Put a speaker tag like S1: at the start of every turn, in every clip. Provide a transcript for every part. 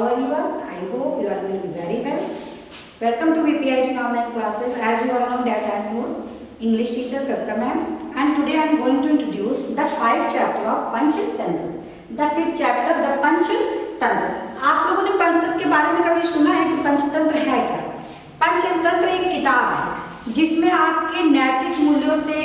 S1: How are you all? I hope you are doing very well. Welcome to VPIC online classes. As you all know that I am your English teacher Kavita ma'am, and today I am going to introduce the 5th chapter of Panchtantra. The 5th chapter, the Panchtantra. आप लोगों ने पंचतंत्र के बारे में कभी सुना है कि पंचतंत्र है क्या? पंचतंत्र एक किताब है जिसमें आपके नैतिक मूल्यों से,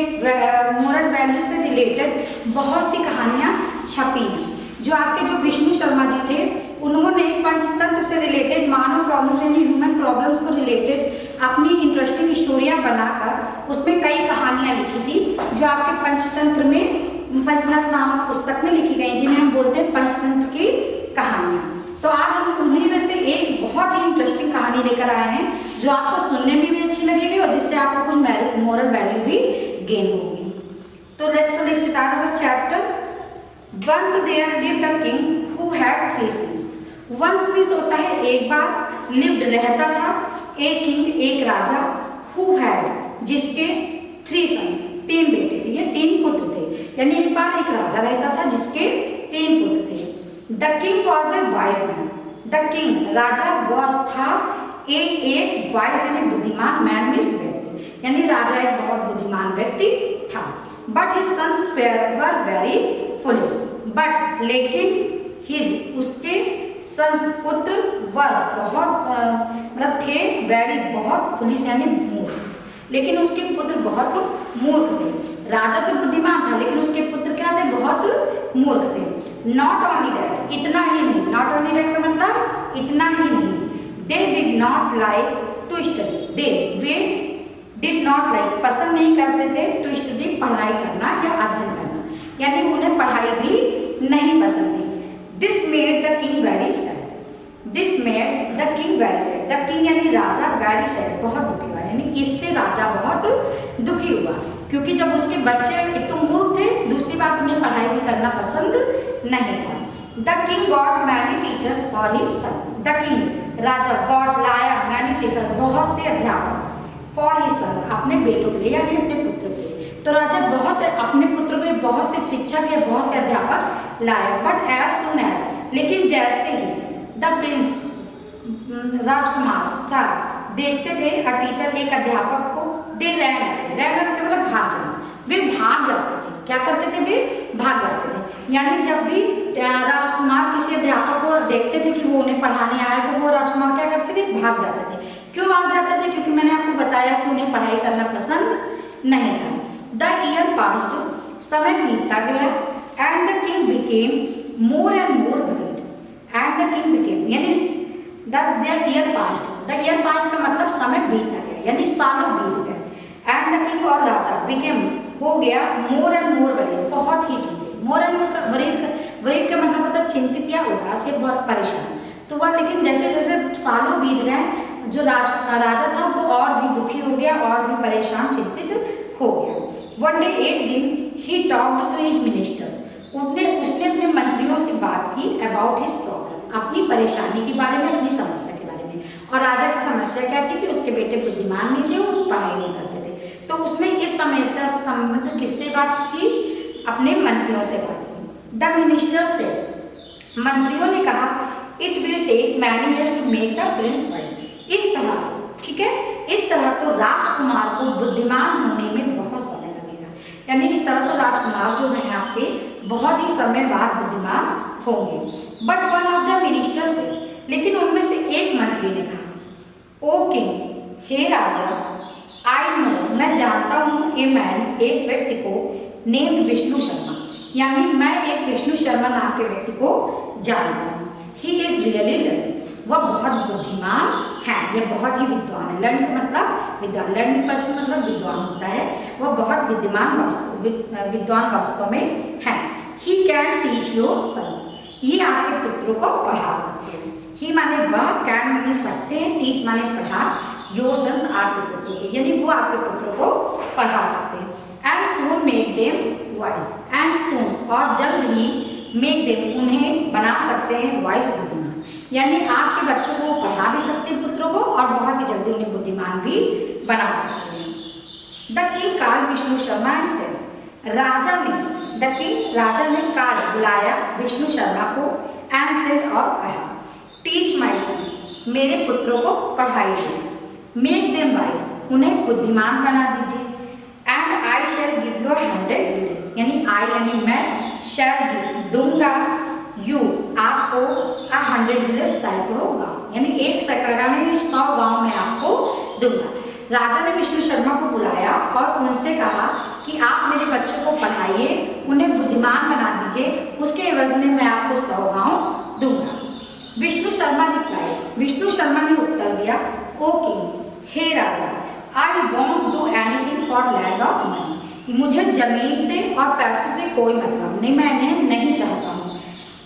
S1: मोरल वैल्यू से रिलेटेड बहुत सी कहानियां छपी हैं। जो विष्णु शर्मा जी थे, उन्होंने पंचतंत्र से रिलेटेड मानव प्रॉब्लम्स यानी ह्यूमन प्रॉब्लम्स को रिलेटेड अपनी इंटरेस्टिंग स्टोरियां बनाकर उसमें कई कहानियां लिखी थी, जो आपके पंचतंत्र में पंचतंत्र नामक पुस्तक में लिखी गई, जिन्हें हम बोलते हैं पंचतंत्र की कहानियां। तो आज हम उन्हीं में से एक बहुत ही इंटरेस्टिंग कहानी लेकर आए हैं, जो आपको सुनने में भी अच्छी लगेगी और जिससे आपको कुछ मोरल वैल्यू भी गेन होगी। तो let's start our chapter. Once there lived a king who had 3 sons. Once means होता है एक बार, lived रहता था, a king एक राजा, who had जिसके 3 sons 3 बेटे थे, ये 3 पुत्र थे। यानी एक बार एक राजा रहता था जिसके 3 पुत्र थे। The king was a wise man. The king Raja was था एक wise यानी बुद्धिमान, man मीन्स व्यक्ति, यानी राजा एक बहुत बुद्धिमान व्यक्ति था। But his sons were very foolish. But लेकिन उसके sons पुत्र वर बहुत मतलब थे very बहुत foolish यानी मूर्ख, लेकिन उसके पुत्र बहुत मूर्ख थे। राजा तो बुद्धिमान था लेकिन उसके पुत्र क्या थे? बहुत मूर्ख थे। Not only that, इतना ही नहीं, not only that का मतलब इतना ही नहीं, they did not like to study. Way did not like पसंद नहीं करते थे to study पढ़ाई करना या अध्ययन करना, यानी उन्हें पढ़ाई भी नहीं पसंद थी। This made the king very sad. This made the king very sad. The king यानी राजा, very sad बहुत दुखी हुआ, यानी इससे राजा बहुत दुखी हुआ, क्योंकि जब उसके बच्चे एक तो मूर्ख थे, दूसरी बात उन्हें पढ़ाई भी करना पसंद नहीं था। The king got many teachers for his son. The king Raja got लाया many teachers बहुत से अध्यापक for his son अपने बेटों के लिए यानी अपने पुत्र के लिए। तो राजा बहुत से अपने पुत्रों के लिए बहुत से शिक्षक या बहुत से अध्यापक लाया। बट एज सुन एज लेकिन जैसे ही द प्रिंस राजकुमार सर देखते थे अ टीचर एक अध्यापक को, दे रैन के मतलब भाग जाना, वे भाग जाते थे। क्या करते थे? वे भाग जाते थे। यानी जब भी राजकुमार किसी अध्यापक को देखते थे कि वो उन्हें पढ़ाने आया, तो वो राजकुमार क्या करते थे? भाग जाते थे। क्यों भाग जाते थे? क्योंकि मैंने आपको बताया कि उन्हें पढ़ाई करना पसंद नहीं था। द ईयर पास्ड समय बीतता गया, and the king became more and more worried. And the king became यानी the year passed, the year passed का मतलब समय बीतता गया यानी सालों बीत गए। एंड द किंग और राजा बिकेम हो गया मोर एंड मोर वरीड बहुत ही चिंतित। मोर एंड वरीड का मतलब होता है चिंतित या उदास या बहुत परेशान। तो वह लेकिन जैसे जैसे सालों बीत गए, जो राजा था वो और भी दुखी हो गया और भी परेशान चिंतित हो गया। वन डे एक दिन ही टॉक्ड टू हिज मिनिस्टर्स, उसने अपने मंत्रियों से बात की अबाउट हिज प्रॉब्लम, अपनी परेशानी के बारे में, अपनी समस्या के बारे में। और राजा की समस्या क्या थी कि उसके बेटे बुद्धिमान नहीं थे, वो पढ़ाई नहीं करते थे। तो उसने इस समस्या से संबंधित किससे बात की? अपने मंत्रियों से बात की। द मिनिस्टर से मंत्रियों ने कहा it will take many years to make the prince wise. इस तरह, ठीक है, इस तरह तो राजकुमार को बुद्धिमान होने में बहुत समय लगेगा, यानी इस तरह तो राजकुमार जो है आपके बहुत ही समय बाद बुद्धिमान होंगे। But one of the minister से, लेकिन उनमें से एक मंत्री ने कहा ओ किंग, हे राजा, आई नो मैं जानता हूँ ए मैन एक व्यक्ति को नेम्ड विष्णु शर्मा, यानी मैं एक विष्णु शर्मा नाम के व्यक्ति को जानता हूँ। ही इज रियली लर्निंग, वह बहुत बुद्धिमान है, यह बहुत ही विद्वान है। लर्न मतलब विद्वान, लर्निंग पर्सन मतलब विद्वान होता है, वह बहुत विद्वान वास्तव में है। He can teach your sons, ये आपके पुत्रों को पढ़ा सकते हैं। ही माने वह, कैन माने सकते हैं, टीच माने पढ़ा, योर सन्स आपके पुत्रों को, यानी वो आपके पुत्रों को पढ़ा सकते हैं। And soon make them wise, and soon और जल्द ही मेक देम उन्हें बना सकते हैं वाइज बुद्धिमान, यानी आपके बच्चों को पढ़ा भी सकते हैं पुत्रों को और बहुत ही जल्दी उन्हें बुद्धिमान भी बना सकते हैं। The king called Vishnu Sharma and said, राजा ने कार्य बुलाया विष्णु शर्मा को एंड सेड और कहा टीच मेरे पुत्रों को पढ़ाइए। मेक देम वाइज, उन्हें बुद्धिमान बना दीजिए। And I shell give you 100 village, यानी आई यानी मैं, शैल गिव दूंगा, यू आपको 100 विलेज सैकड़ों गाँव, यानी 1 सैकड़ा गाँव यानी 100 गाँव में आपको दूंगा। राजा ने विष्णु शर्मा को बुलाया और उनसे कहा कि आप मेरे बच्चों को पढ़ाइए, उन्हें बुद्धिमान बना दीजिए, उसके एवज में मैं आपको 100 गाँव दूंगा। विष्णु शर्मा रिप्लाई, विष्णु शर्मा ने उत्तर दिया, ओ किंग, हे राजा, I won't do anything for land of money, मुझे जमीन से और पैसों से कोई मतलब नहीं, मैं इन्हें नहीं चाहता हूँ।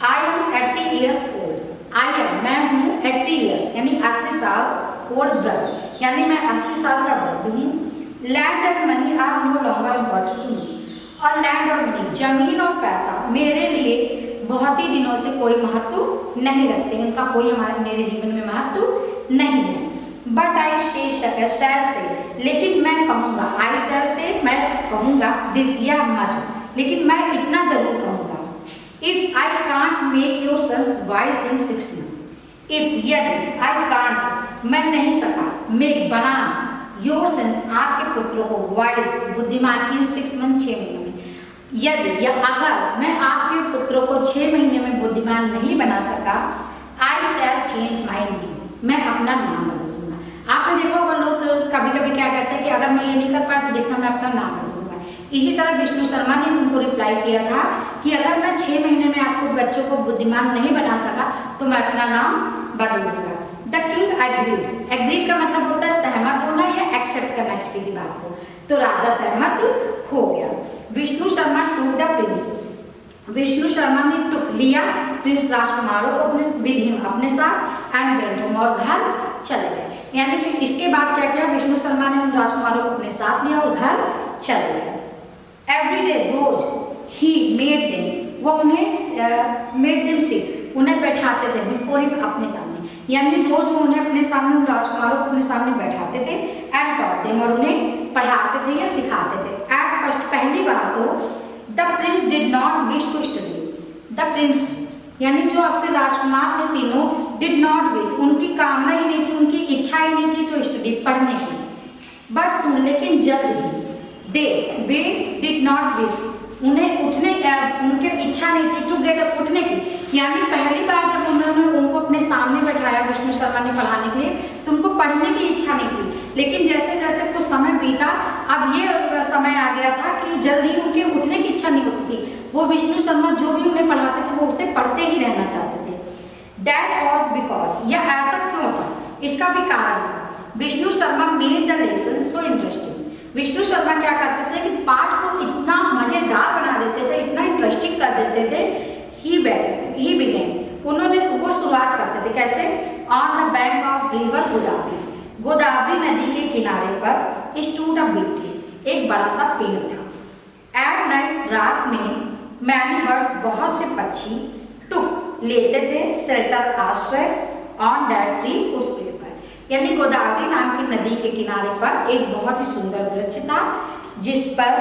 S1: I am 80 years old, I am मैं हूँ 80 ईयर्स यानी 80 साल ओल्ड ब्रदर, यानी मैं 80 साल का वृद्ध हूँ। Land and money are no longer important to me, और लैंड और मनी जमीन और पैसा मेरे लिए बहुत ही दिनों से कोई महत्व नहीं रखते, उनका कोई मेरे जीवन में महत्व नहीं है। बट आई शैल से, लेकिन मैं कहूँगा, आई शैल से मैं कहूँगा, दिस या मच, लेकिन मैं इतना जरूर कहूँगा। If I can't make your sons wise in 6 months, if यदि आई कांट मैं नहीं सका, मेक बनाना, योर सन्स आपके पुत्रों को वाइज बुद्धिमान इन 6 months 6 महीनों में, यदि या अगर मैं आपके पुत्रों को 6 महीने में बुद्धिमान नहीं बना सका, आई शैल चेंज माई नेम, मैं अपना नाम बदल दूंगा। आपने देखा होगा लोग कभी कभी क्या कहते हैं कि अगर मैं ये नहीं कर पाया तो देखना मैं अपना नाम बदल दूंगा। इसी तरह विष्णु शर्मा ने उनको रिप्लाई किया था कि अगर मैं 6 महीने में आपको बच्चों को बुद्धिमान नहीं बना सका तो मैं अपना नाम बदल दूंगा। द किंग एग्रीड, एग्रीड का मतलब होता है सहमत होना या एक्सेप्ट करना किसी की बात को, तो राजा सहमत हो गया। Vishnu Sharma took the Prince, Vishnu Sharma ने टुक लिया प्रिंस राजकुमारों को अपने साथ एंड वेंट होम, और घर चले गए। यानी कि इसके बाद क्या किया, विष्णु शर्मा ने उन राजकुमारों को अपने साथ लिया और घर चले गए। एवरी डे रोज ही मेड देम, वो उन्हें मेड देम सिट, उन्हें बैठाते थे बिफोर हिम अपने सामने, यानी रोज वो उन्हें अपने सामने उन राजकुमारों को अपने सामने बैठाते थे एंड टॉट देम, और उन्हें पढ़ाते थे या सिखाते थे। एट फर्स्ट पहली बार तो the prince did not wish to study, the prince यानी जो अपने राजकुमार थे तीनों, डिड नॉट विश उनकी कामना ही नहीं थी, उनकी इच्छा ही नहीं थी तो स्टडी पढ़ने की, बट सुन लेकिन जल्द ही वे डिड नॉट विश, उन्हें उठने उनकी इच्छा नहीं थी टू गेट अप उठने की, यानी पहली बार जब उन्होंने उनको अपने सामने बैठाया विष्णु शर्मा ने पढ़ाने के लिए तो उनको पढ़ने की इच्छा नहीं थी, लेकिन जैसे जैसे कुछ समय बीता अब ये समय आ गया था कि जल्दी उनके उठने की इच्छा नहीं होती थी, वो विष्णु शर्मा जो भी उन्हें पढ़ाते थे वो उसे पढ़ते ही रहना चाहते थे। दैट वॉज बिकॉज, यह ऐसा क्यों था, इसका भी कारण था, Vishnu Sharma made the lesson so interesting, Vishnu Sharma क्या करते थे कि पाठ को इतना मजेदार बना देते थे, इतना इंटरेस्टिंग कर देते थे। ही बिगेन, उन्होंने वो शुरुआत करते थे कैसे, on the bank of river Godavari, Godavari नदी के किनारे पर स्टूड अ बिग ट्री, एक बड़ा सा पेड़ था। एट नाइट, रात में मैनी बर्ड्स, बहुत से पक्षी टुक लेते थे शेल्टर आश्रय ऑन दैट ट्री, उस पेड़ पर, यानी गोदावरी नाम की नदी के किनारे पर एक बहुत ही सुंदर वृक्ष था जिस पर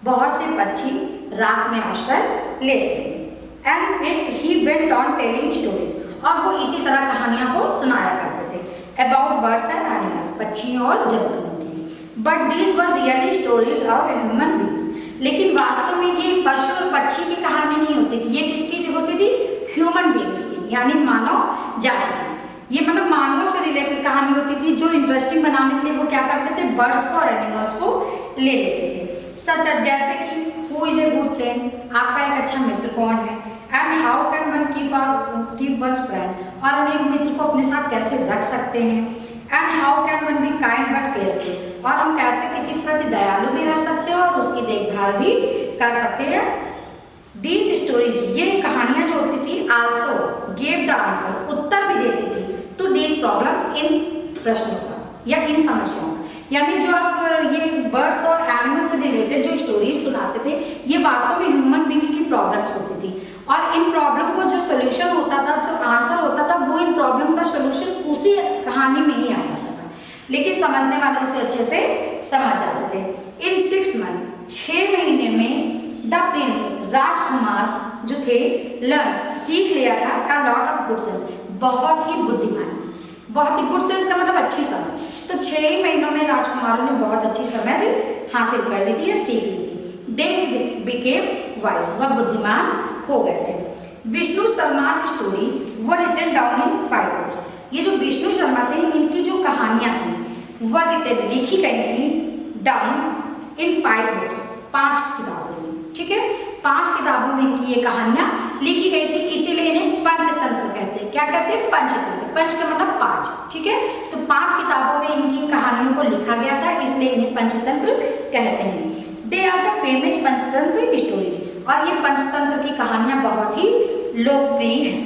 S1: बहुत से पक्षी रात में आश्रय लेते थे। And he went on telling stories, और वो इसी तरह कहानियां को सुनाया करते थे अबाउट बर्ड्स एंड एनिमल्स, पक्षियों और जंतुओं की। But these were really stories of human beings, लेकिन वास्तव में ये पशु और पक्षी की कहानी नहीं होती थी, ये किसकी होती थी, ह्यूमन बीइंग्स की, यानी मानव जाति की। ये मतलब मानवों से रिलेटेड कहानी होती थी, जो इंटरेस्टिंग बनाने के लिए वो क्या करते थे, बर्ड्स को और एनिमल्स को ले लेते थे। सच जैसे कि who is a good friend, आपका एक अच्छा मित्र कौन है, and how can one keep once friend, और हम एक मित्र को अपने साथ कैसे रख सकते हैं, and how can one be kind but careful, और हम कैसे किसी के प्रति दयालु भी रह सकते हैं और उसकी देखभाल भी कर सकते हैं। दीज स्टोरीज, ये कहानियां जो होती थी, आल्सो गेव द आंसर, उत्तर भी देती थी टू दीज प्रॉब्लम, इन प्रश्नों का या इन समस्याओं का, यानी जो आप ये बर्ड्स और एनिमल्स से रिलेटेड जो स्टोरीज सुनाते थे ये वास्तव में ह्यूमन बींग्स की प्रॉब्लम्स होती थी, और इन प्रॉब्लम को जो सोल्यूशन होता था, जो आंसर होता था, वो इन प्रॉब्लम का सोल्यूशन उसी कहानी में ही आता था, लेकिन समझने वाले उसे अच्छे से समझ जाते थे। इन 6 months, 6 महीने में द प्रिंस, राजकुमार जो थे, लर्न सीख लिया था a lot of good sense, बहुत ही बुद्धिमान, बहुत ही गुड सेल्स का मतलब अच्छी समझ। तो 6 ही महीनों में राजकुमारों ने बहुत अच्छी समझ हासिल कर ली थी या सीख ली थी। दे बिकेम वाइज, वह बुद्धिमान हो गए थे। Vishnu Sharma story were written down in 5 books. ये जो विष्णु शर्मा थे इनकी जो कहानियां थी वह लिखी गई थी डाउन इन 5 बुक्स, 5 किताबों में। ठीक है, 5 किताबों में इनकी ये कहानियां लिखी गई थी, इसीलिए इन्हें पंचतंत्र कहते हैं। क्या कहते हैं? पंचतंत्र। पंच का मतलब 5। ठीक है, तो 5 किताबों में इनकी कहानियों को लिखा गया था, इसलिए इन्हें पंचतंत्र कहते हैं। They are the famous Panchatantra stories, और ये पंचतंत्र की कहानियां बहुत ही लोकप्रिय हैं।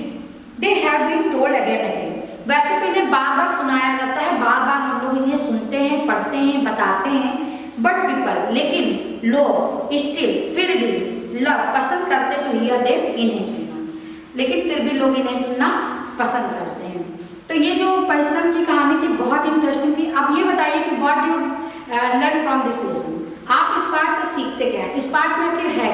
S1: They have been told again again, वैसे तो इन्हें बार बार सुनाया जाता है, बार बार हम लोग इन्हें सुनते हैं, पढ़ते हैं, बताते हैं, बट पीपल, लेकिन लोग स्टिल, फिर भी लव, पसंद करते तो हियर देम, इन्हें सुनना, लेकिन फिर भी लोग इन्हें सुनना पसंद करते हैं। तो ये जो पंचतंत्र की कहानी थी बहुत इंटरेस्टिंग थी। अब ये बताइए कि what you learn from this lesson, आप इस पार्ट से सीखते क्या है? इस पार्ट में आखिर है,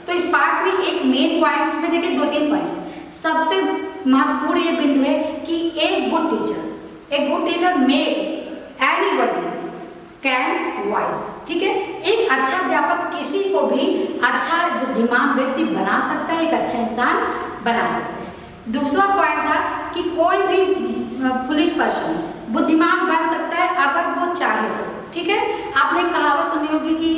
S1: तो इस पार्ट में एक मेन पॉइंट्स में देखिए 2-3 पॉइंट्स। सबसे महत्वपूर्ण ये बिंदु है कि एक good teacher make anybody can wise. ठीक है, एक अच्छा अध्यापक किसी को भी अच्छा बुद्धिमान व्यक्ति बना सकता है, एक अच्छा इंसान बना सकता है। दूसरा पॉइंट था कि कोई भी पुलिस पर्सन बुद्धिमान बन सकता है अगर वो चाहे तो। ठीक है, आपने कहावत सुनी होगी कि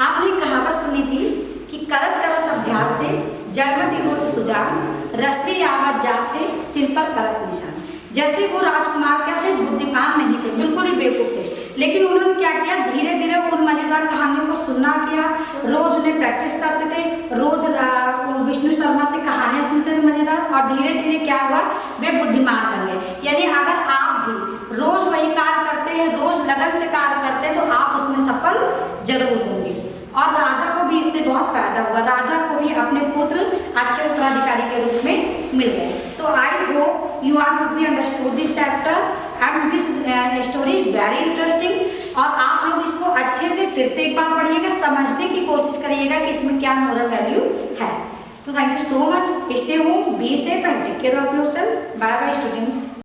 S1: आपने कहावत सुनी थी कि करत करत अभ्यास थे जन्मति होत सुजान, रस्ते आवत जाते सिर पर करत निशान। जैसे वो राजकुमार क्या थे? बुद्धिमान नहीं थे, बिल्कुल ही बेवकूफ थे, लेकिन उन्होंने क्या किया? धीरे धीरे उन मजेदार कहानियों को सुनना किया, रोज उन्हें प्रैक्टिस करते थे, रोज विष्णु शर्मा से कहानियां सुनते थे मजेदार, और धीरे धीरे क्या हुआ? वे बुद्धिमान बन गए। यानी अगर आप भी रोज वही कार्य करते हैं, रोज लगन से कार्य करते हैं, तो आप उसमें सफल जरूर होंगे। और राजा को भी इससे बहुत फायदा हुआ, राजा को भी अपने पुत्र अच्छे उत्तराधिकारी के रूप में मिल गए। तो I hope you are to be understood this chapter and this story is very interesting. और आप लोग इसको अच्छे से फिर से एक बार पढ़िएगा, समझने की कोशिश करिएगा कि इसमें क्या मोरल वैल्यू है। तो thank you so much, stay home, be safe and take care of yourself. Bye bye students.